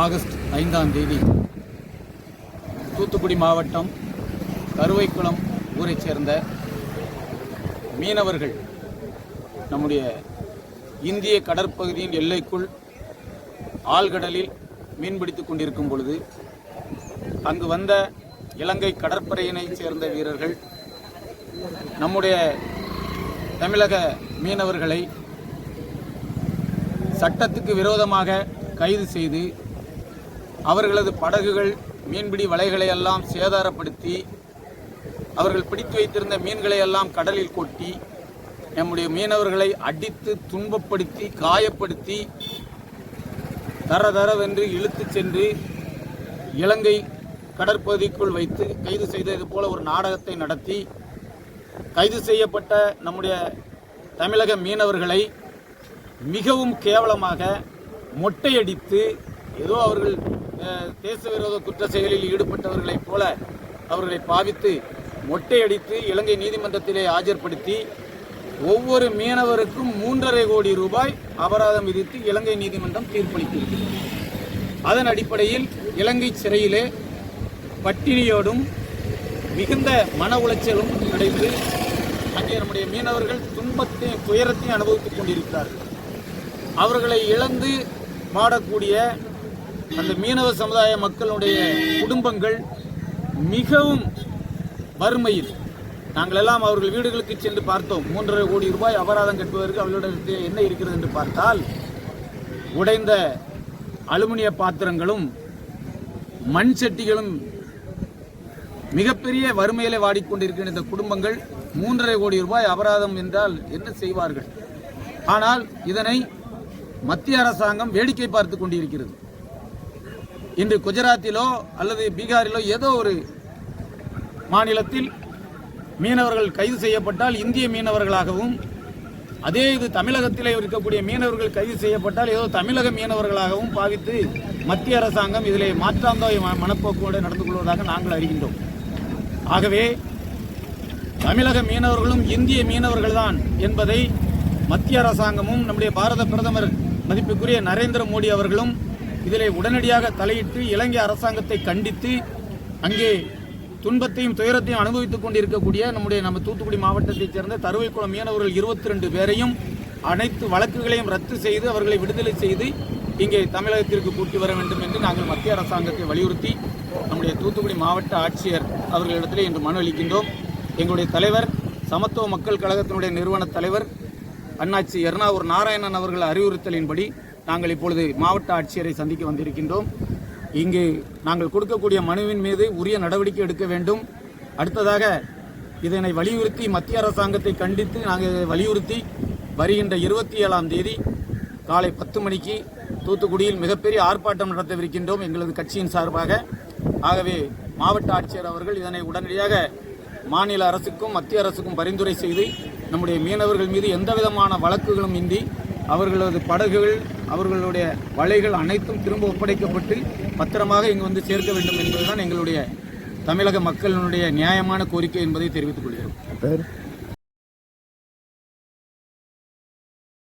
August 5ஆம் தேதி தூத்துக்குடி மாவட்டம் கருவைக்குளம் ஊரைச் சேர்ந்த மீனவர்கள் நம்முடைய இந்திய கடற்பகுதியின் எல்லைக்குள் ஆழ்கடலில் மீன்பிடித்துக் கொண்டிருக்கும் பொழுது அங்கு வந்த இலங்கை கடற்படையினைச் சேர்ந்த வீரர்கள் நம்முடைய தமிழக மீனவர்களை சட்டத்துக்கு விரோதமாக கைது செய்து அவர்களது படகுகள் மீன்பிடி வலைகளை எல்லாம் சேதாரப்படுத்தி அவர்கள் பிடித்து வைத்திருந்த மீன்களை எல்லாம் கடலில் கொட்டி நம்முடைய மீனவர்களை அடித்து துன்பப்படுத்தி காயப்படுத்தி தரதரவென்று இழுத்துச் சென்று இலங்கை கடற்பகுதிக்குள் வைத்து கைது செய்தது போல ஒரு நாடகத்தை நடத்தி கைது செய்யப்பட்ட நம்முடைய தமிழக மீனவர்களை மிகவும் கேவலமாக மொட்டையடித்து ஏதோ அவர்கள் தேச விரோத குற்ற செயலில் ஈடுபட்டவர்களைப் போல அவர்களை பாவித்து மொட்டையடித்து இலங்கை நீதிமன்றத்திலே ஆஜர்படுத்தி ஒவ்வொரு மீனவருக்கும் 3.5 கோடி ரூபாய் அபராதம் விதித்து இலங்கை நீதிமன்றம் தீர்ப்பளித்திருக்கிறது. அதன் அடிப்படையில் இலங்கை சிறையிலே பட்டினியோடும் மிகுந்த மன உளைச்சலும் அடைந்து அங்கே நம்முடைய மீனவர்கள் துன்பத்தையும் துயரத்தையும் அனுபவித்துக் கொண்டிருக்கிறார்கள். அவர்களை இழந்து வாடக்கூடிய அந்த மீனவ சமுதாய மக்களுடைய குடும்பங்கள் மிகவும் வறுமையில். நாங்கள் எல்லாம் அவர்கள் வீடுகளுக்கு சென்று பார்த்தோம். 3.5 கோடி ரூபாய் அபராதம் கட்டுவதற்கு அவர்களிடத்தில் என்ன இருக்கிறது என்று பார்த்தால் உடைந்த அலுமினிய பாத்திரங்களும் மண் சட்டிகளும். மிகப்பெரிய வறுமையிலே வாடிக்கொண்டிருக்கின்ற இந்த குடும்பங்கள் 3.5 கோடி ரூபாய் அபராதம் என்றால் என்ன செய்வார்கள்? ஆனால் இதனை மத்திய அரசாங்கம் வேடிக்கை பார்த்து கொண்டிருக்கிறது. இன்று குஜராத்திலோ அல்லது பீகாரிலோ ஏதோ ஒரு மாநிலத்தில் மீனவர்கள் கைது செய்யப்பட்டால் இந்திய மீனவர்களாகவும், அதே இது தமிழகத்திலே இருக்கக்கூடிய மீனவர்கள் கைது செய்யப்பட்டால் ஏதோ தமிழக மீனவர்களாகவும் பாவித்து மத்திய அரசாங்கம் இதிலே மாற்றாந்தாய் மனப்போக்கோடு நடந்து கொள்வதாக நாங்கள் அறிகின்றோம். ஆகவே தமிழக மீனவர்களும் இந்திய மீனவர்கள்தான் என்பதை மத்திய அரசாங்கமும் நம்முடைய பாரத பிரதமர் மதிப்புக்குரிய நரேந்திர மோடி அவர்களும் இதிலே உடனடியாக தலையிட்டு இலங்கை அரசாங்கத்தை கண்டித்து அங்கே துன்பத்தையும் துயரத்தையும் அனுபவித்துக் கொண்டிருக்கக்கூடிய நம்ம தூத்துக்குடி மாவட்டத்தைச் சேர்ந்த தருவைக்குளம் மீனவர்கள் 22 பேரையும் அனைத்து வழக்குகளையும் ரத்து செய்து அவர்களை விடுதலை செய்து இங்கே தமிழகத்திற்கு கூட்டி வர வேண்டும் என்று நாங்கள் மத்திய அரசாங்கத்தை வலியுறுத்தி நம்முடைய தூத்துக்குடி மாவட்ட ஆட்சியர் அவர்களிடத்திலே இன்று மனு அளிக்கின்றோம். எங்களுடைய தலைவர் சமத்துவ மக்கள் கழகத்தினுடைய நிறுவன தலைவர் அண்ணாச்சி எர்ணாவூர் நாராயணன் அவர்கள் அறிவுறுத்தலின்படி நாங்கள் இப்பொழுது மாவட்ட ஆட்சியரை சந்திக்க வந்திருக்கின்றோம். இங்கு நாங்கள் கொடுக்கக்கூடிய மனுவின் மீது உரிய நடவடிக்கை எடுக்க வேண்டும். அடுத்ததாக இதனை வலியுறுத்தி மத்திய அரசாங்கத்தை கண்டித்து நாங்கள் வலியுறுத்தி வருகின்ற 27ஆம் தேதி காலை 10 மணிக்கு தூத்துக்குடியில் மிகப்பெரிய ஆர்ப்பாட்டம் நடத்தவிருக்கின்றோம் எங்களது கட்சியின் சார்பாக. ஆகவே மாவட்ட ஆட்சியர் அவர்கள் இதனை உடனடியாக மாநில அரசுக்கும் மத்திய அரசுக்கும் பரிந்துரை செய்து நம்முடைய மீனவர்கள் மீது எந்தவிதமான வழக்குகளும் இன்றி அவர்களது படகுகள் அவர்களுடைய வலைகள் அனைத்தும் திரும்ப ஒப்படைக்கப்பட்டு பத்திரமாக இங்கு வந்து சேர்க்க வேண்டும் என்பதுதான் எங்களுடைய தமிழக மக்களினுடைய நியாயமான கோரிக்கை என்பதை தெரிவித்துக் கொள்கிறோம்.